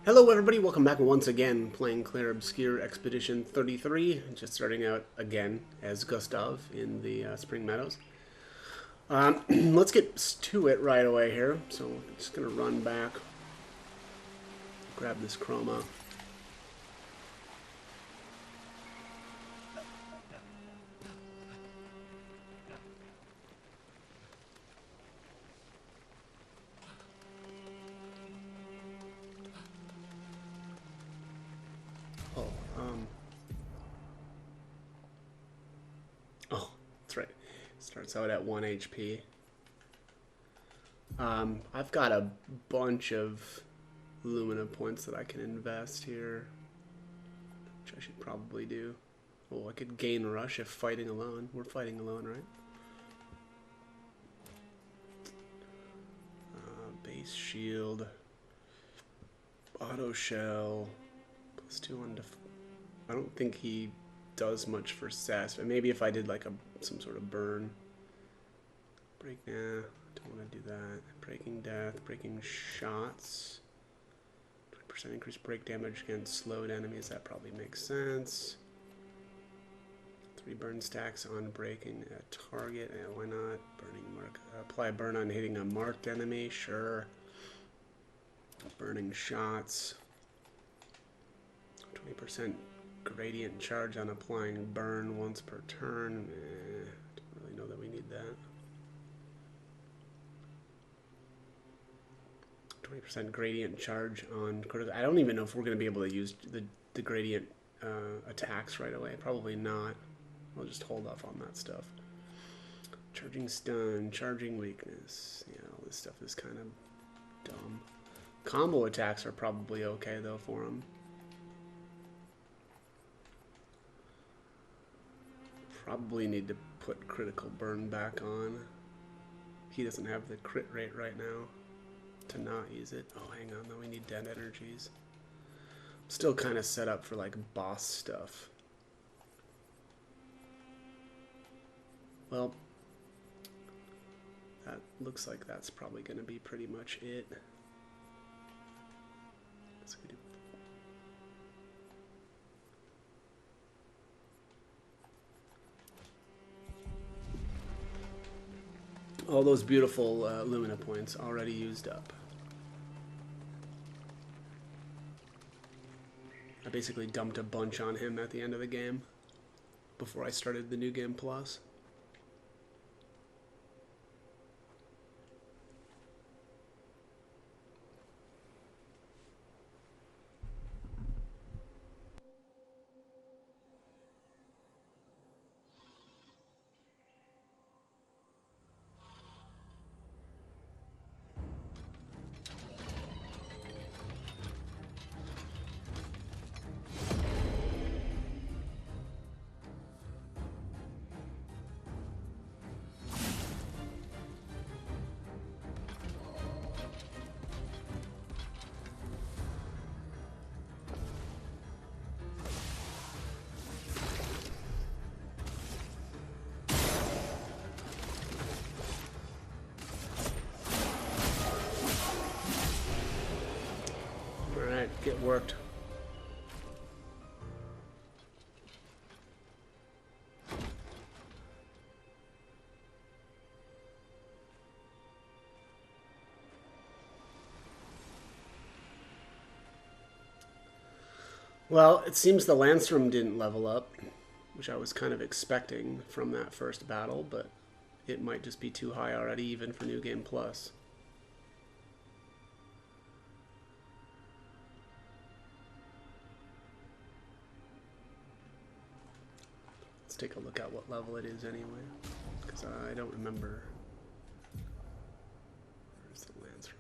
Hello everybody, welcome back once again, playing Clair Obscur Expedition 33, just starting out again as Gustav in the Spring Meadows. Let's get to it right away here, so I'm just going to run back, grab this chroma. Oh, oh, that's right, starts out at 1 HP. I've got a bunch of Lumina points that I can invest here, which I should probably do. Oh, I could gain rush if fighting alone. We're fighting alone, right? Base shield, auto shell, +2 on I don't think he does much for sass, but maybe if I did like some sort of burn. Break, nah, don't want to do that. Breaking death, breaking shots. 20% increased break damage against slowed enemies, that probably makes sense. 3 burn stacks on breaking a target, yeah, why not? Burning mark, apply burn on hitting a marked enemy, sure. Burning shots. 20% gradient charge on applying burn once per turn. Don't really know that we need that. 20% gradient charge on critical. I don't even know if we're going to be able to use the gradient attacks right away. Probably not. I'll just hold off on that stuff. Charging stun, charging weakness. Yeah, all this stuff is kind of dumb. Combo attacks are probably okay though for him. Probably need to put critical burn back on. He doesn't have the crit rate right now to not use it. Oh, hang on though, we need dead energies. I'm still kind of set up for like boss stuff. Well, that looks like that's probably going to be pretty much it. Let's do. All those beautiful Lumina points already used up. I basically dumped a bunch on him at the end of the game before I started the New Game Plus. Get worked. Well, it seems the Landstrom didn't level up, which I was kind of expecting from that first battle, but it might just be too high already even for New Game Plus. Let's take a look at what level it is anyway, because I don't remember. Where's the Landstrom?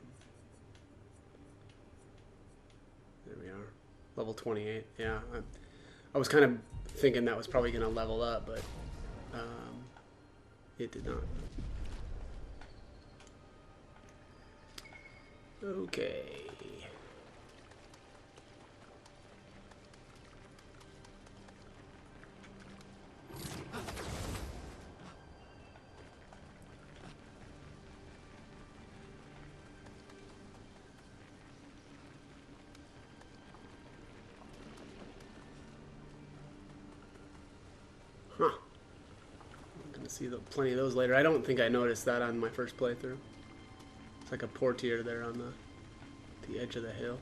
There we are. Level 28. Yeah, I was kind of thinking that was probably going to level up, but it did not. Okay. Huh. I'm gonna see plenty of those later. I don't think I noticed that on my first playthrough. It's like a portiere there on the edge of the hill.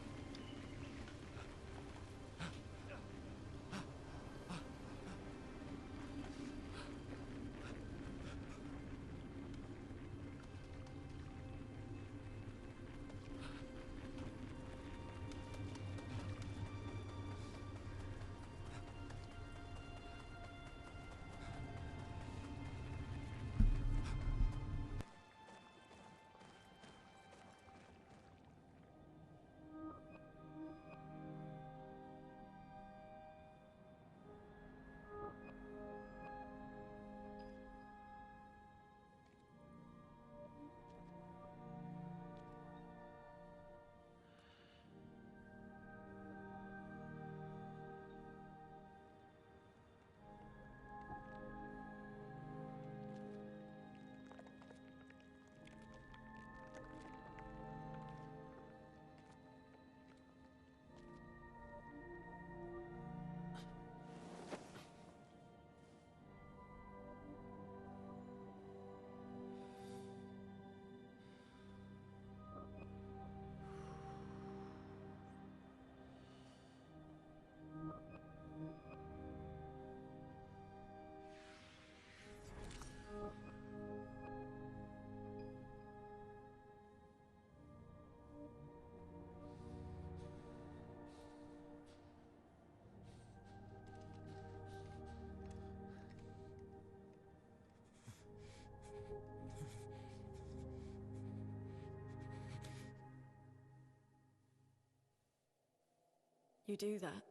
You do that,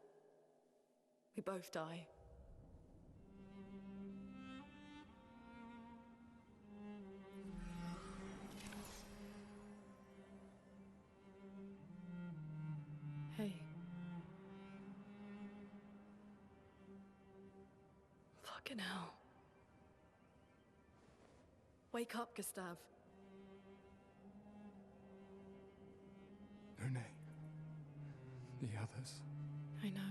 we both die. Hey. Fucking hell. Wake up, Gustav. No, the others. I know.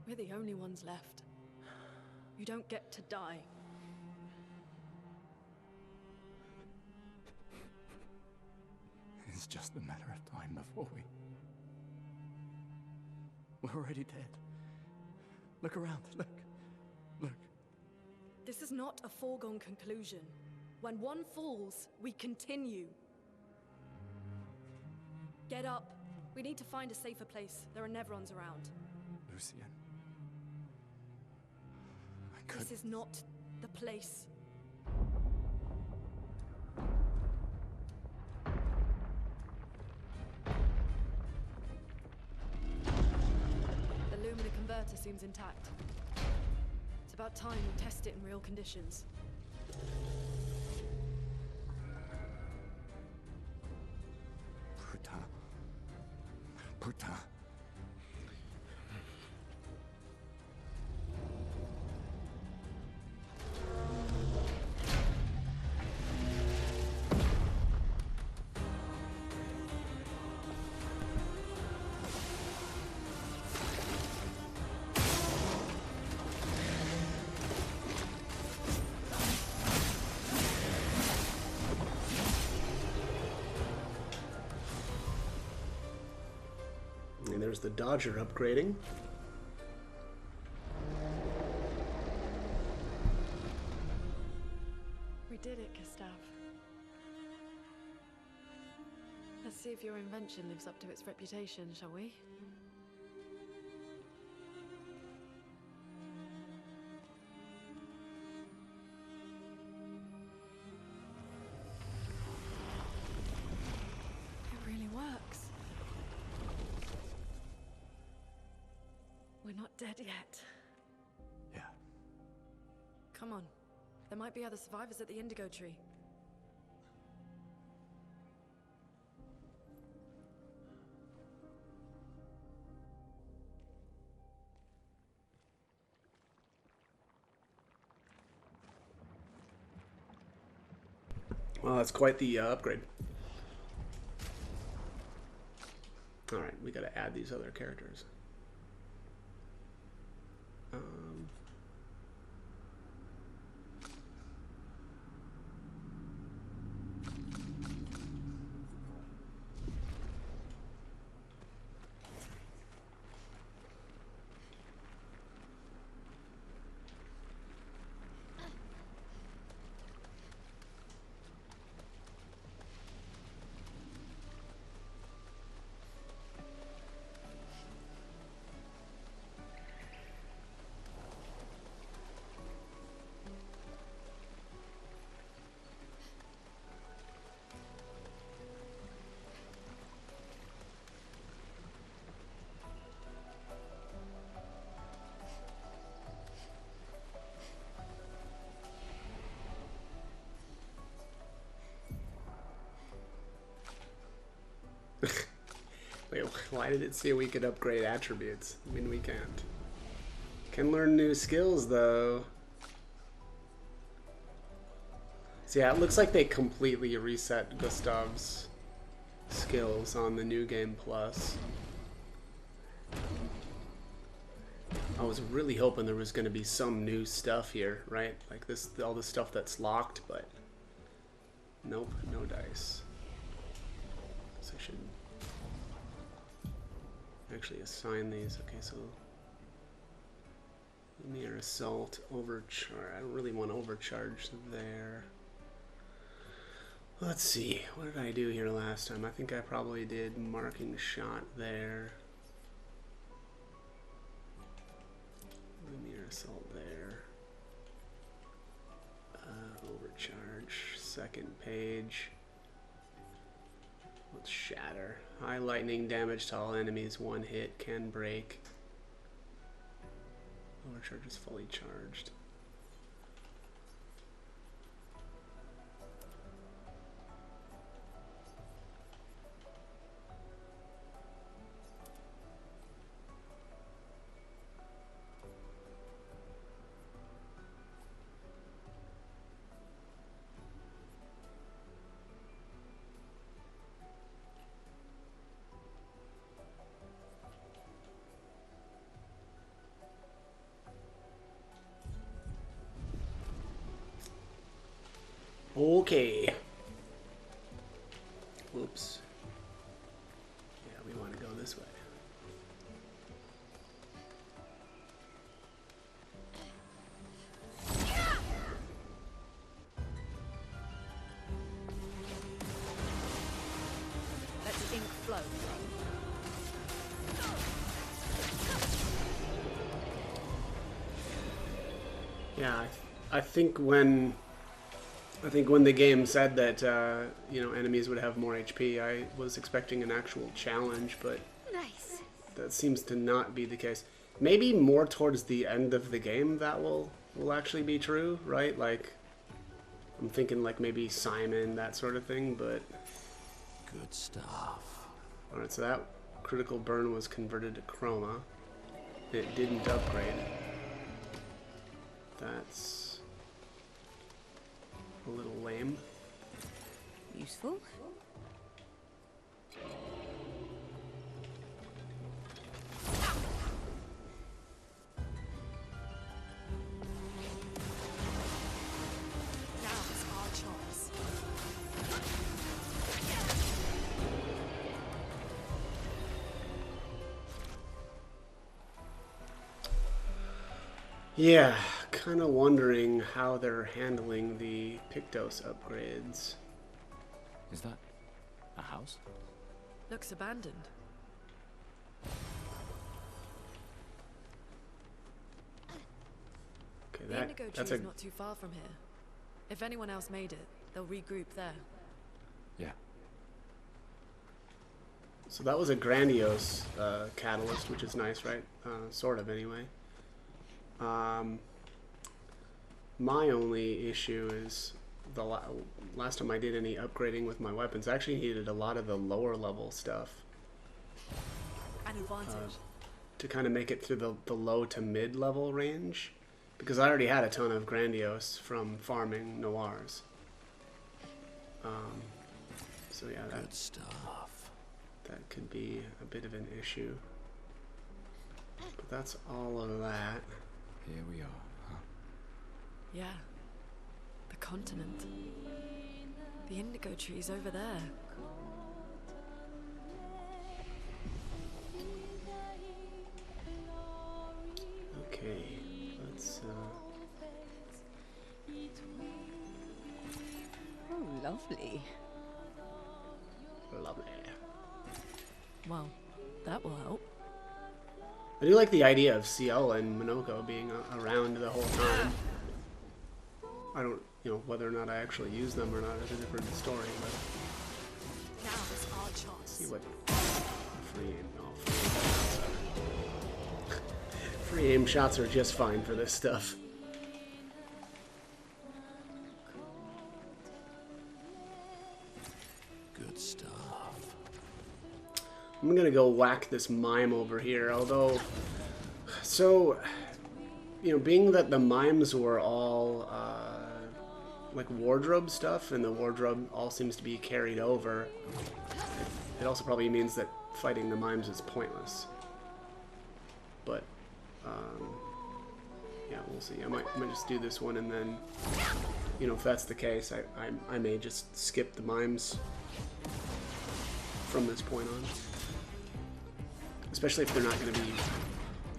We're the only ones left. You don't get to die. It's just a matter of time before we're already dead. Look around, look. This is not a foregone conclusion. When one falls, we continue. Get up. We need to find a safer place. There are Nevrons around. Lucian. This is not the place. The Lumina converter seems intact. It's about time we test it in real conditions. Putain. And there's the Dodger upgrading. We did it, Gustav. Let's see if your invention lives up to its reputation, shall we? It really works. We're not dead yet. Yeah. Come on. There might be other survivors at the Indigo Tree. Well, that's quite the upgrade. Alright, we gotta add these other characters. Um, Wait, why did it say we could upgrade attributes? I mean, we can't. Can learn new skills, though. So yeah, it looks like they completely reset Gustav's skills on the New Game Plus. I was really hoping there was going to be some new stuff here, right? Like this, all the stuff that's locked, but nope, no dice. So I should actually assign these. Okay, so Linear Assault, Overcharge. I don't really want Overcharge there. Let's see, what did I do here last time? I think I probably did Marking Shot there. Linear Assault there. Overcharge, second page. Let's Shatter. High lightning damage to all enemies, one hit, can break. Overcharge is fully charged. Okay. Whoops. Yeah, we want to go this way. Let the ink flow. Yeah, I think when the game said that you know, enemies would have more HP, I was expecting an actual challenge, but Nice. that seems to not be the case. Maybe more towards the end of the game that will actually be true, right? Like, I'm thinking like maybe Simon, that sort of thing, but Good stuff. alright, so that critical burn was converted to chroma. It didn't upgrade. That's a little lame. Useful. Now's our chance. Yeah, kind of wondering how they're handling the Pictos upgrades. Is that a house? Looks abandoned. Okay, The indigo that's tree a is not too far from here. If anyone else made it, they'll regroup there. Yeah. so that was a grandiose catalyst, which is nice, right? Sort of, anyway. My only issue is the last time I did any upgrading with my weapons, I actually needed a lot of the lower level stuff An advantage. to kind of make it through the low to mid level range, because I already had a ton of grandiose from farming noirs. So yeah, Good stuff. that could be a bit of an issue. But that's all of that. Here we are, huh? Yeah. The continent. The indigo trees over there. Okay, let's Oh, lovely. lovely. Well, that will help. I do like the idea of Ciel and Minoko being around the whole time. I don't, whether or not I actually use them or not is a different story, but Now is our chance. see what free aim. Free aim shots are just fine for this stuff. Good stuff. I'm gonna go whack this mime over here, although, so, being that the mimes were all, like wardrobe stuff, and the wardrobe all seems to be carried over, it also probably means that fighting the mimes is pointless. But, yeah, we'll see. I might just do this one, and then, if that's the case, I may just skip the mimes from this point on. Especially if they're not going to be,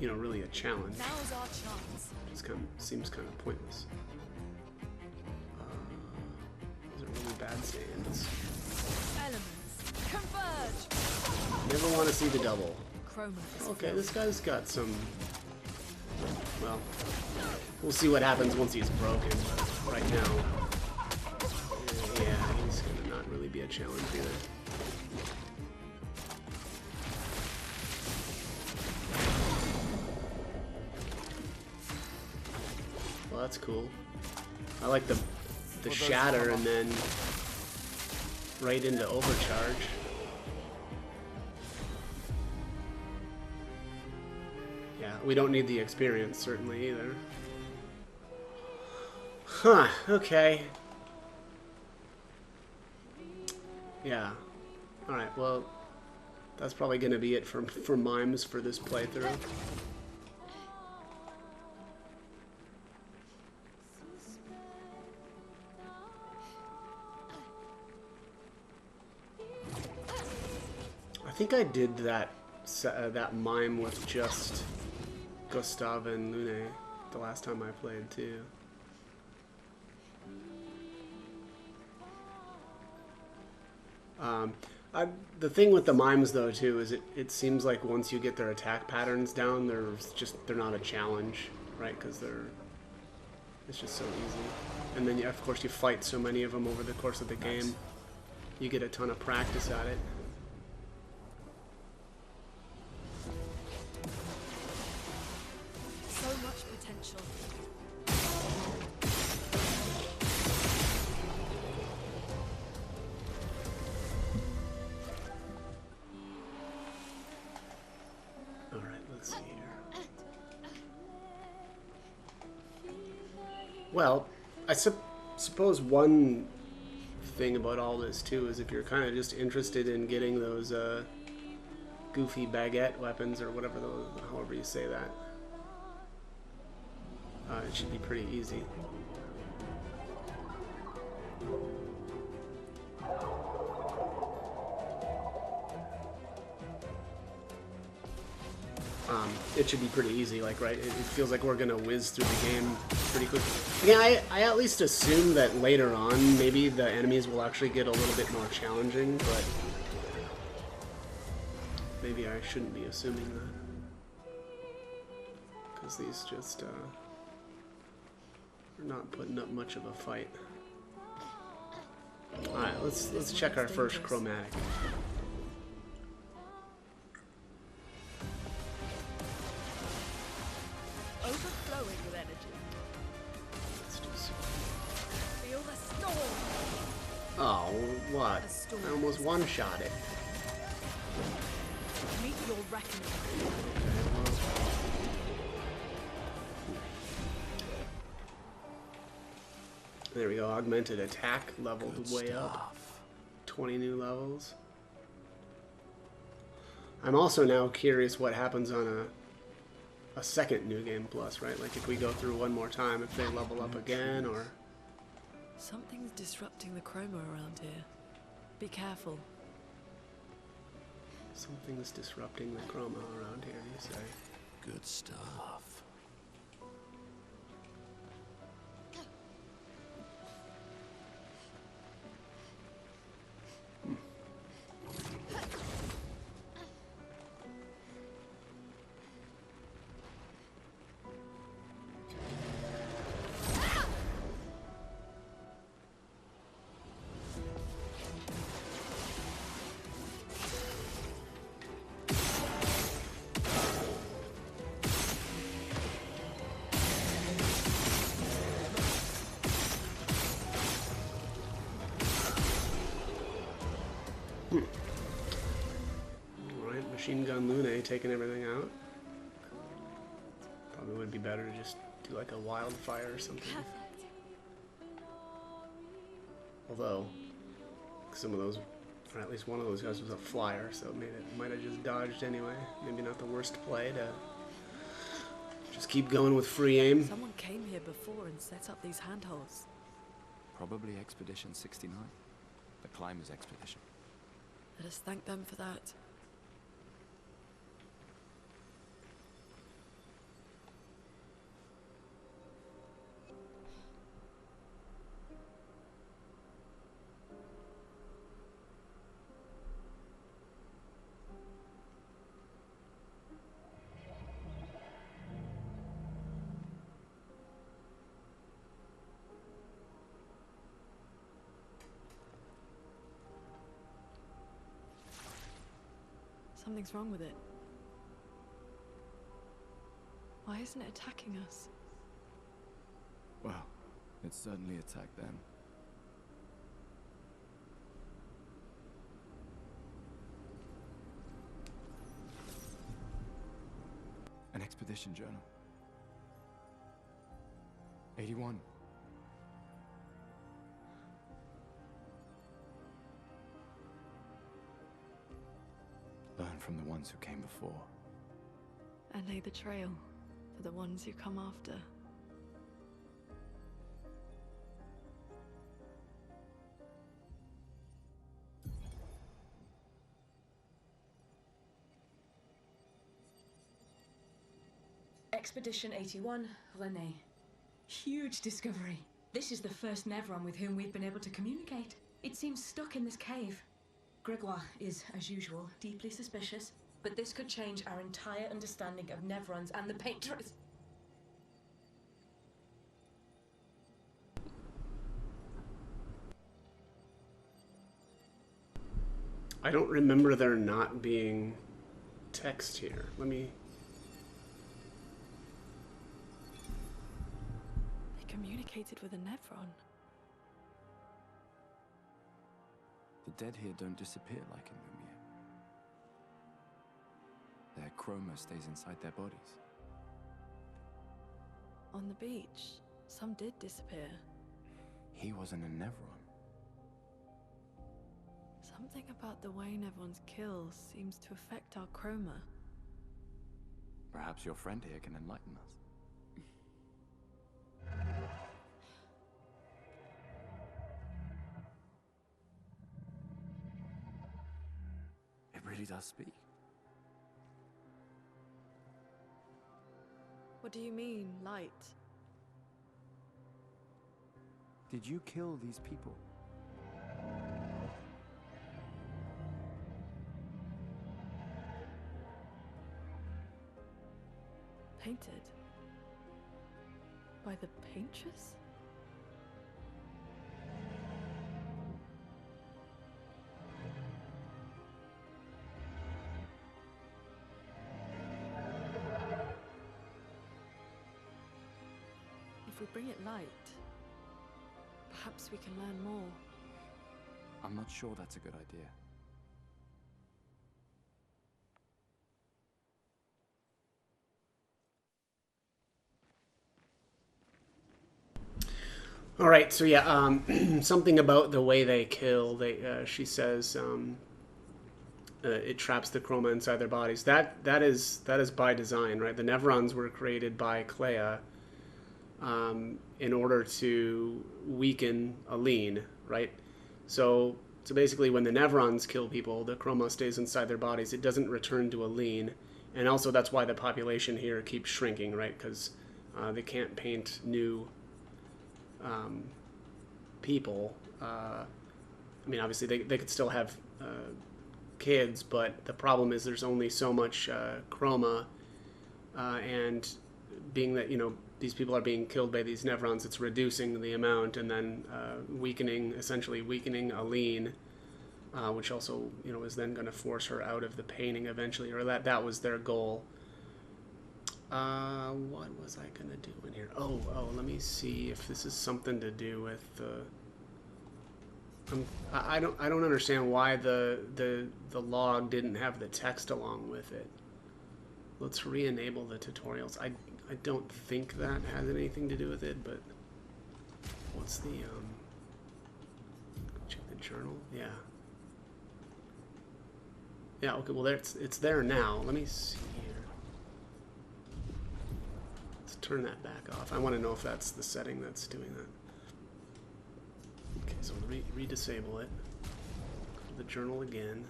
really a challenge. Now's our chance. It seems kind of pointless. Those are really bad stands. Elements, converge. Never want to see the double. Chroma is Okay, this guy's got some... Well, we'll see what happens once he's broken, but right now... Yeah, he's going to not really be a challenge either. Well, that's cool. I like the shatter and then right into overcharge. Yeah, we don't need the experience certainly either. Huh, okay. Yeah. Alright, well, that's probably going to be it for mimes for this playthrough. I think I did that mime with just Gustav and Lune the last time I played too. The thing with the mimes though too is it seems like once you get their attack patterns down, they're not a challenge, right? Because it's just so easy. And then of course you fight so many of them over the course of the game, you get a ton of practice at it. so much potential. Let's see here. Well, I suppose one thing about all this too is if you're kind of just interested in getting those goofy baguette weapons or whatever those, however you say that, it should be pretty easy. It should be pretty easy, like, right? It feels like we're gonna whiz through the game pretty quick. Again, I at least assume that later on, maybe the enemies will actually get a little bit more challenging, but maybe I shouldn't be assuming that. Because these just, are not putting up much of a fight. Alright, let's check our first chromatic. Overflowing with energy. Let's do some. Feel the storm. Oh, what? I almost one-shot it. Meet your reckoning. There we go, augmented attack leveled way up. 20 new levels. I'm also now curious what happens on a second New Game Plus, right? Like if we go through one more time, if they level up again, or... Something's disrupting the chroma around here. Be careful. Something's disrupting the chroma around here, you say? Good stuff. Alright, Machine Gun Lune taking everything out. Probably would be better to just do like a wildfire or something. Although, some of those, or at least one of those guys was a flyer, so it might have just dodged anyway. Maybe not the worst play to just keep going with free aim. Someone came here before and set up these handholds. Probably Expedition 69. The Climbers Expedition. Let us thank them for that. Something's wrong with it. Why isn't it attacking us? Well, it certainly attacked them. An expedition journal. 81. Learn from the ones who came before. And lay the trail for the ones who come after. Expedition 81, René. Huge discovery. This is the first Nevron with whom we've been able to communicate. It seems stuck in this cave. Gregoire is, as usual, deeply suspicious, but this could change our entire understanding of Nevrons and the Painters. I don't remember there not being text here. Let me... They communicated with a Nevron. The dead here don't disappear like in Lumia. Their chroma stays inside their bodies. On the beach, some did disappear. He wasn't a Nevron. Something about the way Nevrons kill seems to affect our chroma. Perhaps your friend here can enlighten us. It really does speak. What do you mean, light? Did you kill these people? Painted? By the Painters? If we bring it light, perhaps we can learn more. I'm not sure that's a good idea. All right, so yeah, something about the way they kill. She says it traps the chroma inside their bodies. That is by design, right? The Nevrons were created by Clair in order to weaken a lean, right? So basically, when the Nevrons kill people, the chroma stays inside their bodies. It doesn't return to a lean, and also that's why the population here keeps shrinking, right? Because they can't paint new people. I mean, obviously they could still have kids, but the problem is there's only so much chroma, and being that, you know, these people are being killed by these Nevrons, it's reducing the amount and then essentially weakening Aline, which also, you know, is then going to force her out of the painting eventually, or that was their goal. What was I going to do in here? Oh, let me see if this is something to do with I don't understand why the log didn't have the text along with it. Let's re-enable the tutorials. I don't think that has anything to do with it, but what's the check the journal? Yeah. Yeah, okay, well it's there now. Let me see here. Let's turn that back off. I want to know if that's the setting that's doing that. Okay, so re-disable it. Go to the journal again.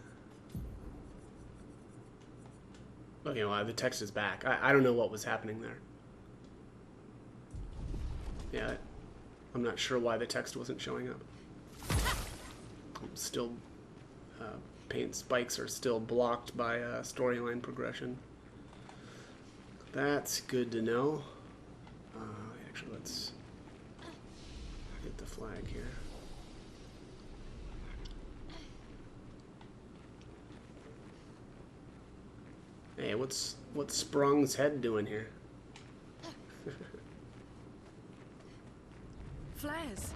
Okay, well, the text is back. I don't know what was happening there. Yeah, I'm not sure why the text wasn't showing up. Still, paint spikes are still blocked by storyline progression. That's good to know. Actually, let's hit the flag here. Hey, what's Sprung's head doing here? Flares!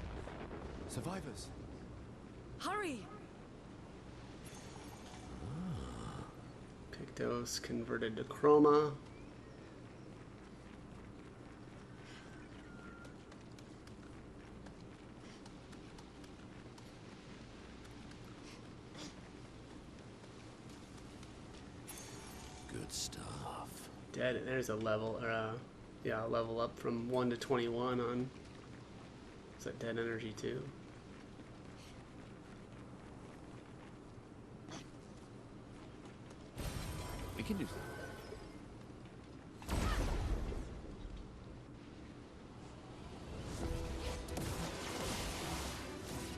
Survivors. Hurry! Pictos converted to chroma. Good stuff. Dead. There's a level, or yeah, a level up from 1 to 21 on. Is that dead energy too? We can do that.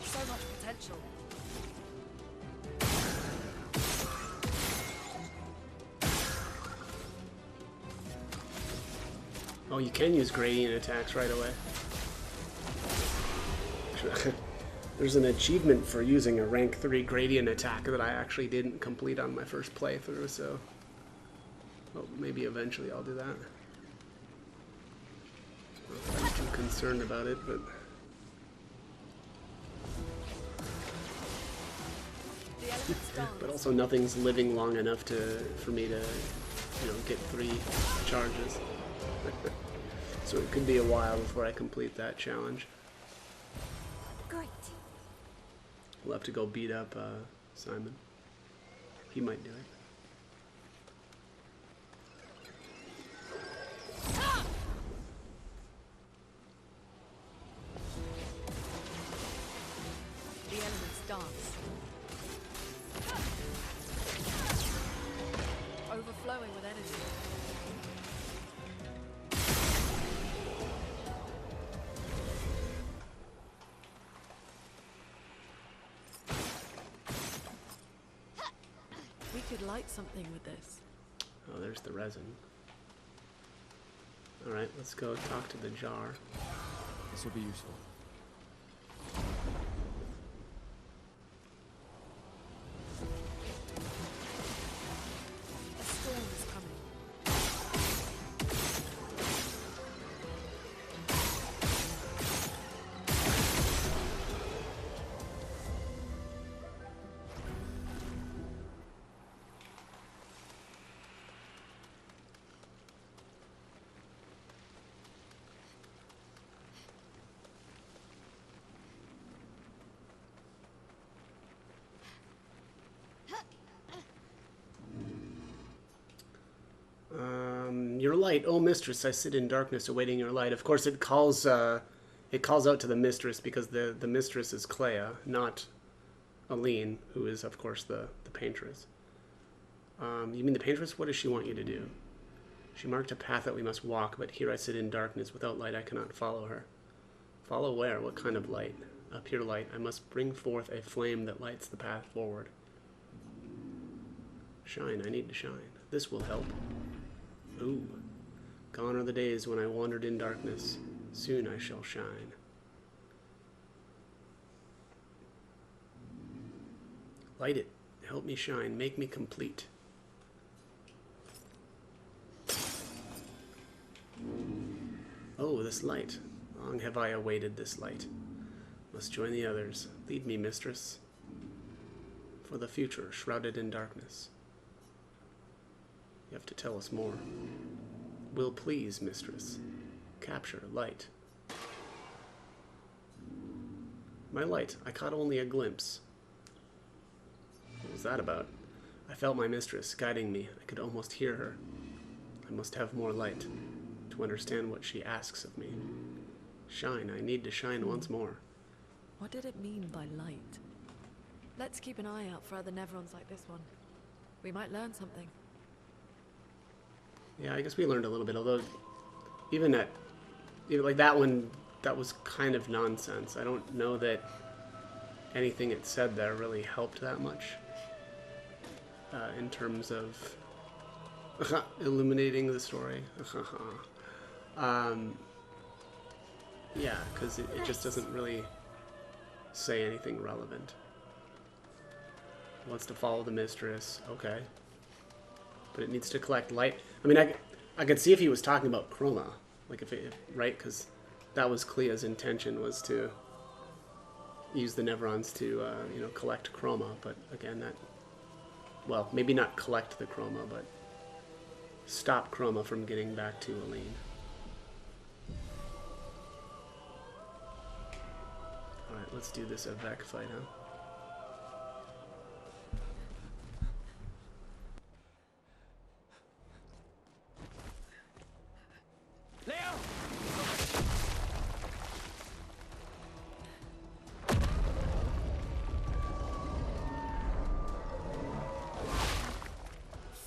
So much potential. Oh, you can use gradient attacks right away. There's an achievement for using a rank 3 gradient attack that I actually didn't complete on my first playthrough, so well, maybe eventually I'll do that. Not that I'm too concerned about it, but The elements dance. but also nothing's living long enough for me to, you know, get 3 charges. So it could be a while before I complete that challenge. Great. We'll have to go beat up Simon. He might do it. The elements dance. Overflowing with energy. We could light something with this. Oh, there's the resin. Alright, let's go talk to the jar. This will be useful. A storm is coming. Your light, oh mistress, I sit in darkness awaiting your light. Of course, it calls out to the mistress because the mistress is Clair, not Aline, who is, of course, the paintress. You mean the paintress? What does she want you to do? She marked a path that we must walk, but here I sit in darkness. Without light, I cannot follow her. Follow where? What kind of light? A pure light. I must bring forth a flame that lights the path forward. Shine. I need to shine. This will help. Ooh. Gone are the days when I wandered in darkness. Soon I shall shine. Light it. Help me shine. Make me complete. Oh, this light. Long have I awaited this light. Must join the others. Lead me, mistress. For the future, shrouded in darkness. You have to tell us more. Will please, mistress. Capture light. My light. I caught only a glimpse. What was that about? I felt my mistress guiding me. I could almost hear her. I must have more light to understand what she asks of me. Shine. I need to shine once more. What did it mean by light? Let's keep an eye out for other Nevrons like this one. We might learn something. Yeah, I guess we learned a little bit, although even like that one, that was kind of nonsense. I don't know that anything it said there really helped that much in terms of illuminating the story. Yeah, because it just doesn't really say anything relevant. Wants to follow the mistress, okay. But it needs to collect light. I mean, I could see if he was talking about chroma, like right? Because that was Clea's intention, was to use the Nevrons to, collect chroma. But again, well, maybe not collect the chroma, but stop chroma from getting back to Aline. All right, let's do this Avec fight, huh?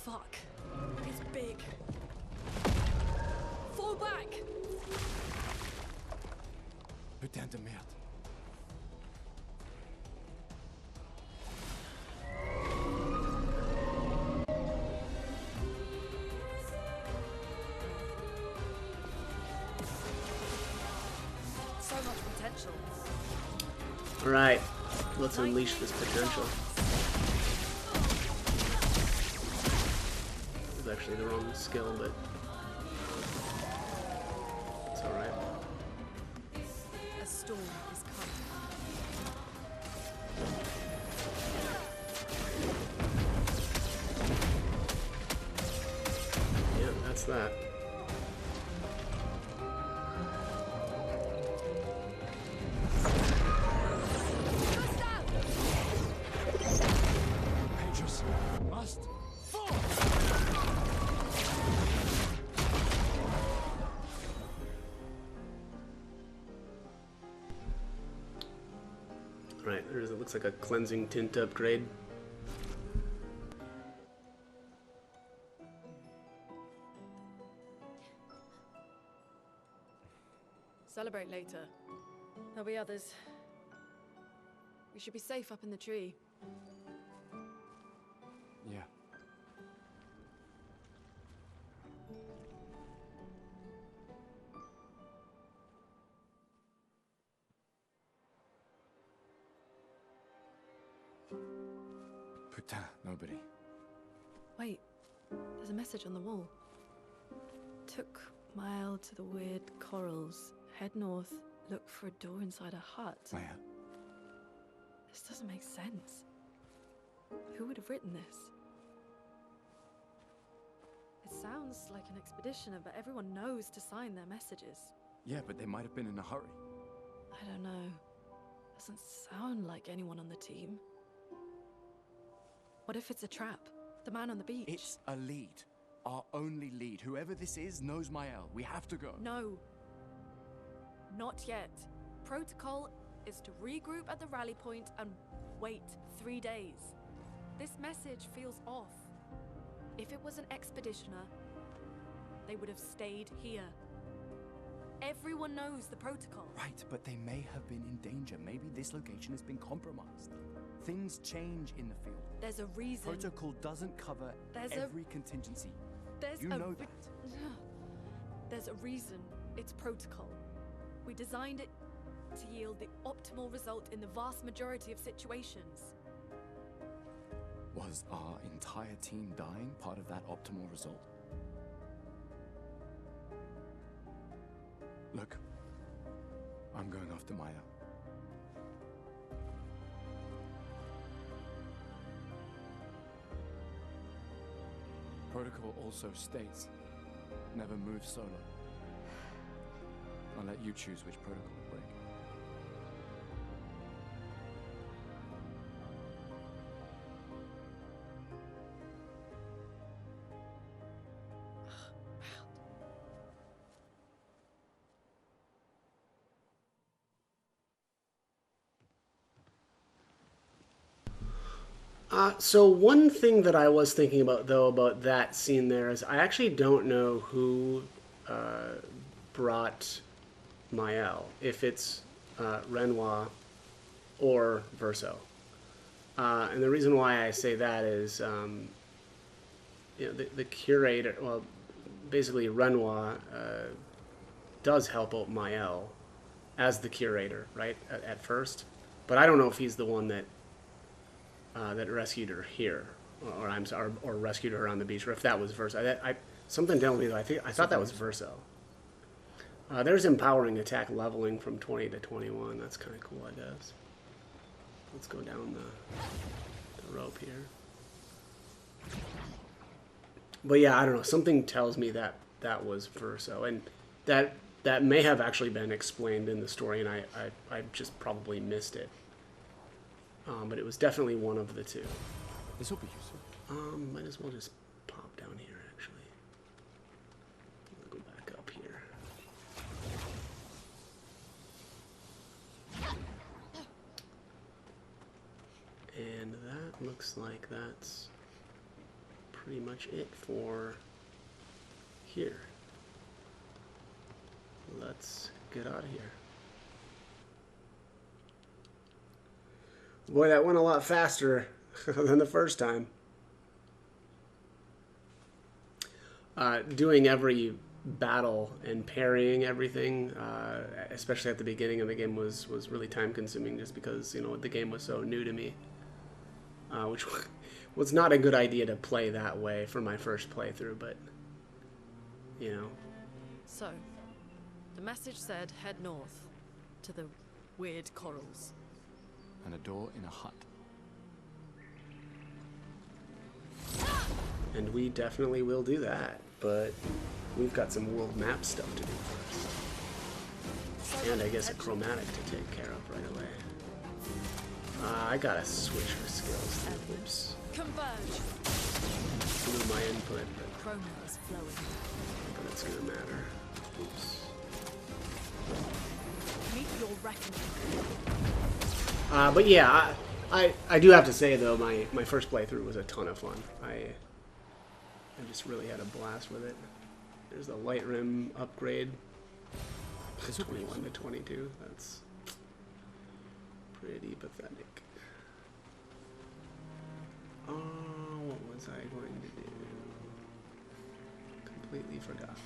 Fuck. It's big. Fall back! Putain de merde. So much potential. Alright, let's unleash this potential. It's actually the wrong skill, but it's alright. A storm is coming. Yeah, that's that. Pages must fall. Right, it looks like a cleansing tint upgrade. Celebrate later. There'll be others. We should be safe up in the tree. Yeah. Putain, nobody. Wait, there's a message on the wall. Took mile to the weird corals. Head north, look for a door inside a hut. Clair. This doesn't make sense. Who would have written this? It sounds like an expeditioner, but everyone knows to sign their messages. Yeah, but they might have been in a hurry. I don't know. Doesn't sound like anyone on the team. What if it's a trap? The man on the beach? It's a lead. our only lead. Whoever this is knows Mael. We have to go. No. Not yet. Protocol is to regroup at the rally point and wait 3 days. This message feels off. If it was an expeditioner, they would have stayed here. Everyone knows the protocol. Right, but they may have been in danger. Maybe this location has been compromised. Things change in the field. There's a reason. Protocol doesn't cover every contingency. You know that. There's a reason it's protocol. We designed it to yield the optimal result in the vast majority of situations. Was our entire team dying part of that optimal result? Look, I'm going after Maya. Protocol also states, never move solo. I'll let you choose which protocol to break. So one thing that I was thinking about, though, about that scene there is I actually don't know who brought Mael, if it's Renoir or Verso. And the reason why I say that is, the curator, well, basically Renoir does help out Mael as the curator, right, at first. But I don't know if he's the one that rescued her here, or rescued her on the beach, or if that was Verso. Something tells me that I thought that was Verso. There's empowering attack leveling from 20 to 21. That's kind of cool, I guess. Let's go down the rope here. But yeah, I don't know. Something tells me that that was Verso, and that may have actually been explained in the story, and I just probably missed it. But it was definitely one of the two. This will be useful. Might as well just pop down here, actually. I'll go back up here. And that looks like that's pretty much it for here. Let's get out of here. Boy, that went a lot faster than the first time. Doing every battle and parrying everything, especially at the beginning of the game, was really time consuming, just because the game was so new to me, which was not a good idea to play that way for my first playthrough. But So, the message said head north to the weird corals. And a door in a hut. And we definitely will do that, but we've got some world map stuff to do first. And I guess a chromatic to take care of right away. I gotta switch her skills. Oops. Converge. Blew my input, Chroma is flowing. but it's gonna matter. Oops. Meet your reckoning. But yeah, I do have to say, though, my first playthrough was a ton of fun. I just really had a blast with it. There's the light rim upgrade. 21 to 22. That's pretty pathetic. Oh, what was I going to do? Completely forgot.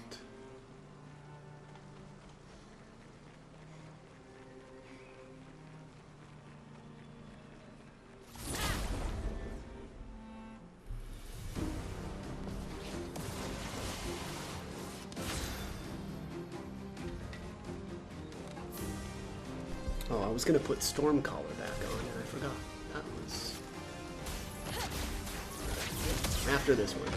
Oh, I was going to put Stormcaller back on, and I forgot. That was after this one.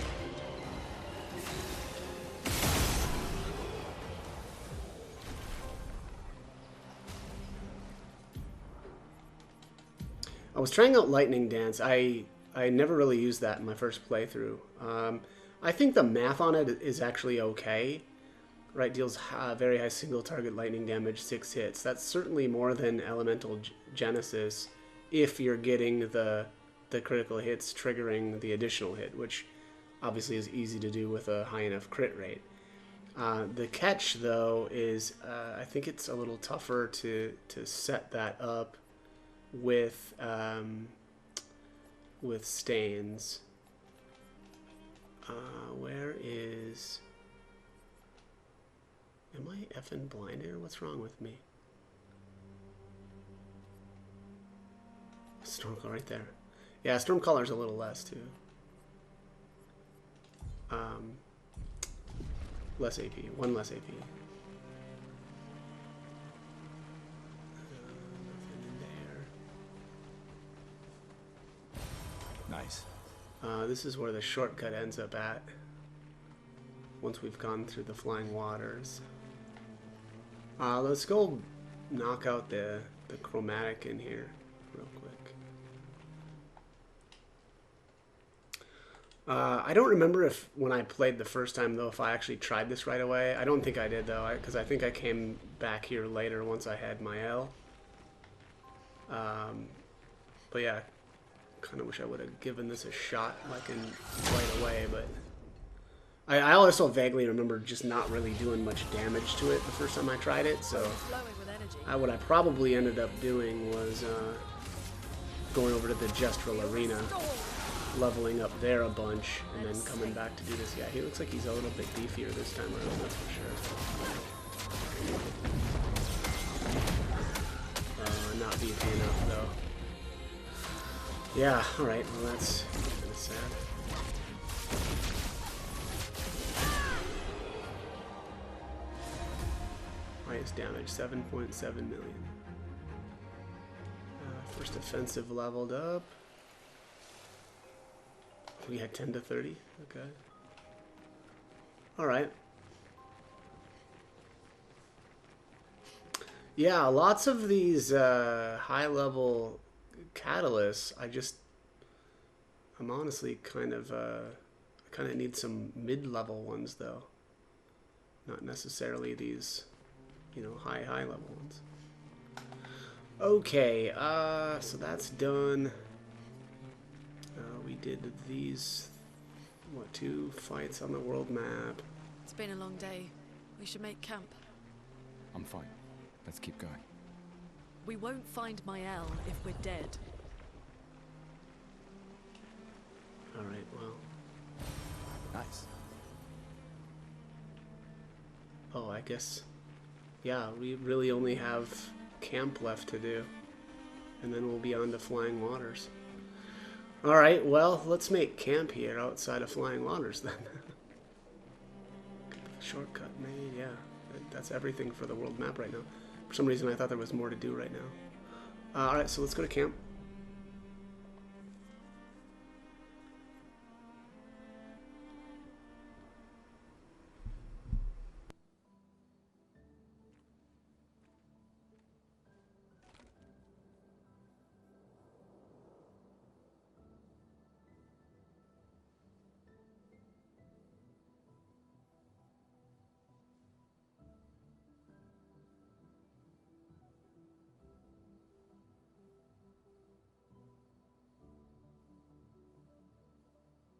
I was trying out Lightning Dance. I never really used that in my first playthrough. I think the math on it is actually okay. Right, deals very high single target lightning damage, 6 hits. That's certainly more than Elemental Genesis if you're getting the critical hits triggering the additional hit, which obviously is easy to do with a high enough crit rate. The catch, though, is I think it's a little tougher to set that up with stains. Where is... Am I effing blind here? What's wrong with me? Stormcaller right there. Yeah, Stormcaller's a little less, too. Less AP. 1 less AP. Nothing in there. Nice. This is where the shortcut ends up at. Once we've gone through the flying waters. Let's go knock out the chromatic in here real quick. I don't remember if when I played the first time, though, if I actually tried this right away. I don't think I did, though, because I think I came back here later once I had my L. But yeah, kind of wish I would have given this a shot like right away, but... I also vaguely remember just not really doing much damage to it the first time I tried it, so what I probably ended up doing was going over to the Gestural Arena, leveling up there a bunch, and then coming back to do this. Yeah, he looks like he's a little bit beefier this time around, that's for sure. Not beefy enough, though. Yeah, alright, well that's kind of sad. Highest damage, 7.7 million. First offensive leveled up. We had 10 to 30. Okay. Alright. Yeah, lots of these high level catalysts, I'm honestly kind of need some mid-level ones, though. Not necessarily these, you know, high level ones. Okay, so that's done. We did these, 2 fights on the world map. It's been a long day. We should make camp. I'm fine. Let's keep going. We won't find Mael if we're dead. Alright, well. Nice. Oh, I guess... Yeah, we really only have camp left to do. And then we'll be on to Flying Waters. Alright, well, let's make camp here outside of Flying Waters then. Shortcut made, yeah. That's everything for the world map right now. For some reason I thought there was more to do right now. Alright, so let's go to camp.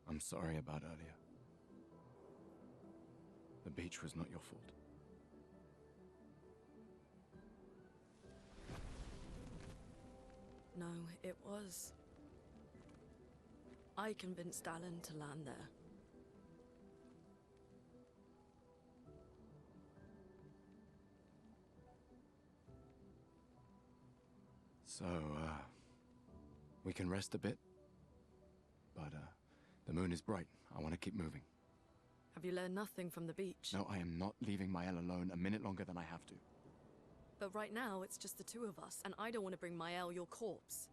I'm sorry about earlier. The beach was not your fault. No, it was. I convinced Alan to land there. So, we can rest a bit? But, the moon is bright. I want to keep moving. Have you learned nothing from the beach? No, I am not leaving Mael alone a minute longer than I have to. But right now, it's just the 2 of us, and I don't want to bring Mael your corpse.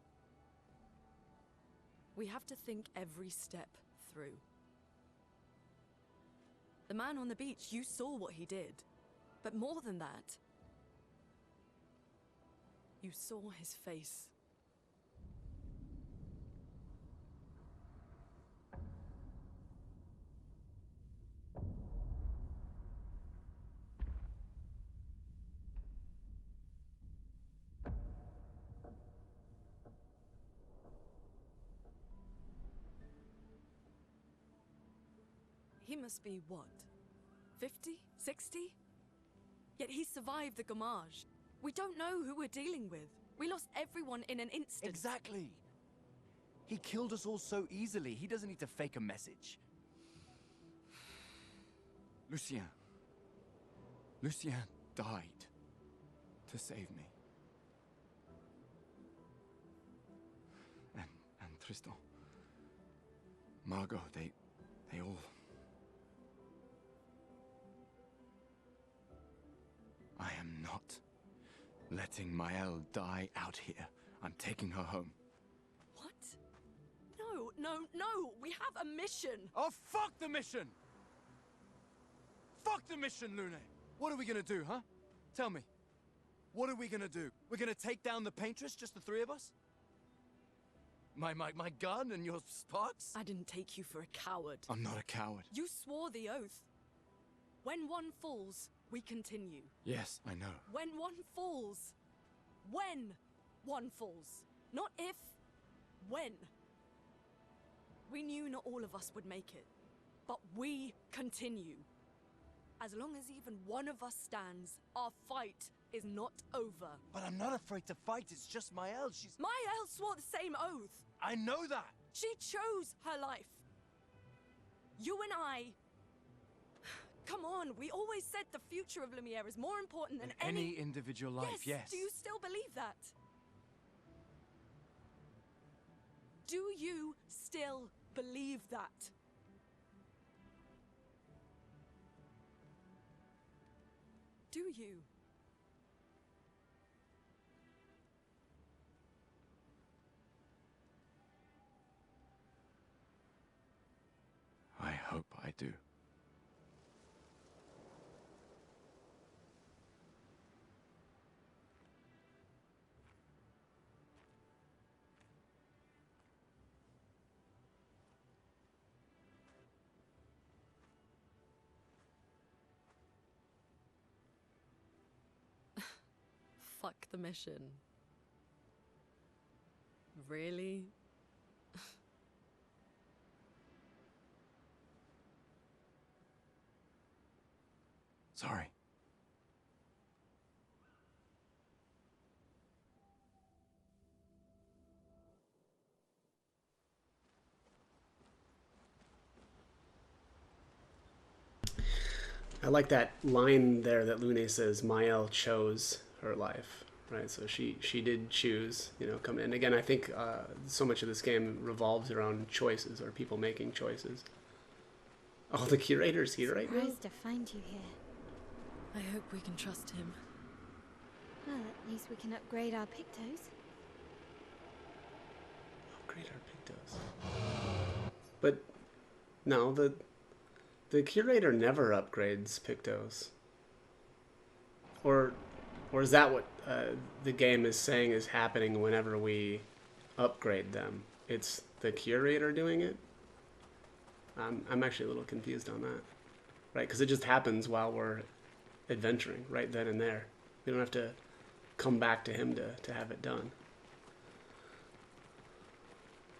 We have to think every step through. The man on the beach, you saw what he did. But more than that, you saw his face. He must be what? 50? 60? Yet he survived the Gamage. We don't know who we're dealing with. We lost everyone in an instant. Exactly. He killed us all so easily. He doesn't need to fake a message. Lucien. Lucien died to save me. And Tristan. Margot, they all... I am not letting Maëlle die out here. I'm taking her home. What? No, no, no! We have a mission! Oh, fuck the mission! Fuck the mission, Lune! What are we gonna do, huh? Tell me. What are we gonna do? We're gonna take down the Paintress, just the three of us? My gun and your sparks? I didn't take you for a coward. I'm not a coward. You swore the oath. When one falls, we continue. Yes, I know. When one falls. When one falls. Not if. When. We knew not all of us would make it. But we continue. As long as even one of us stands, our fight is not over. But I'm not afraid to fight. It's just Maëlle. She's... Maëlle swore the same oath. I know that. She chose her life. You and I... Come on, we always said the future of Lumiere is more important than any individual life, yes. Do you still believe that? Do you still believe that? Do you? I hope I do. Fuck the mission. Really? Sorry. I like that line there that Lune says, Maëlle chose her life, right? So she did choose, come in. Again, I think so much of this game revolves around choices, or people making choices. Oh, the curator's here right now? Surprised to find you here. I hope we can trust him. Well, at least we can upgrade our Pictos. Upgrade our Pictos. But, no, the curator never upgrades Pictos. Or is that what the game is saying is happening whenever we upgrade them? It's the curator doing it? I'm actually a little confused on that. Right, because it just happens while we're adventuring, right then and there. We don't have to come back to him to have it done.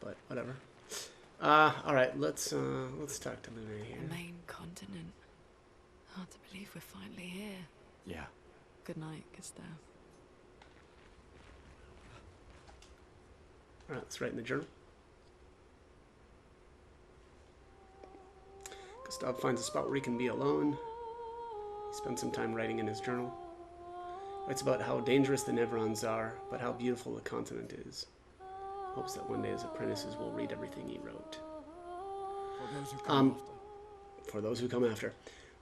But whatever. All right, let's talk to Lune here. The main continent. Hard to believe we're finally here. Yeah. Good night, Gustav. All right, let's write in the journal. Gustav finds a spot where he can be alone. He spends some time writing in his journal. Writes about how dangerous the Nevrons are, but how beautiful the continent is. Hopes that one day his apprentices will read everything he wrote. For those who come after. For those who come after.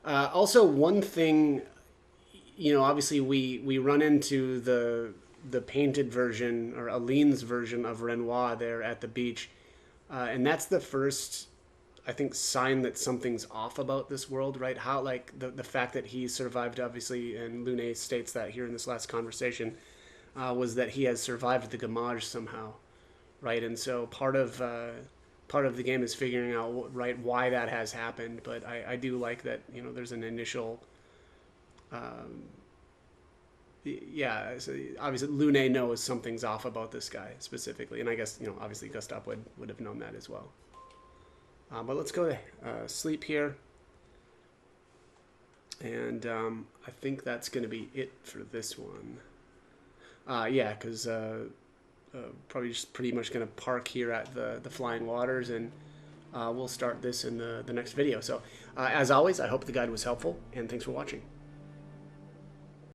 Also, one thing, obviously we run into the painted version, or Aline's version of Renoir there at the beach. And that's the first, I think, sign that something's off about this world, right? How, like, the fact that he survived, obviously, and Lune states that here in this last conversation, was that he has survived the Gamage somehow, right? And so part of the game is figuring out, right, why that has happened. But I do like that, there's an initial, so obviously Lune knows something's off about this guy specifically, and I guess, obviously Gustav would have known that as well. But let's go to sleep here. And I think that's going to be it for this one. Yeah, because probably just pretty much going to park here at the Flying Waters, and we'll start this in the next video. So as always, I hope the guide was helpful, and thanks for watching.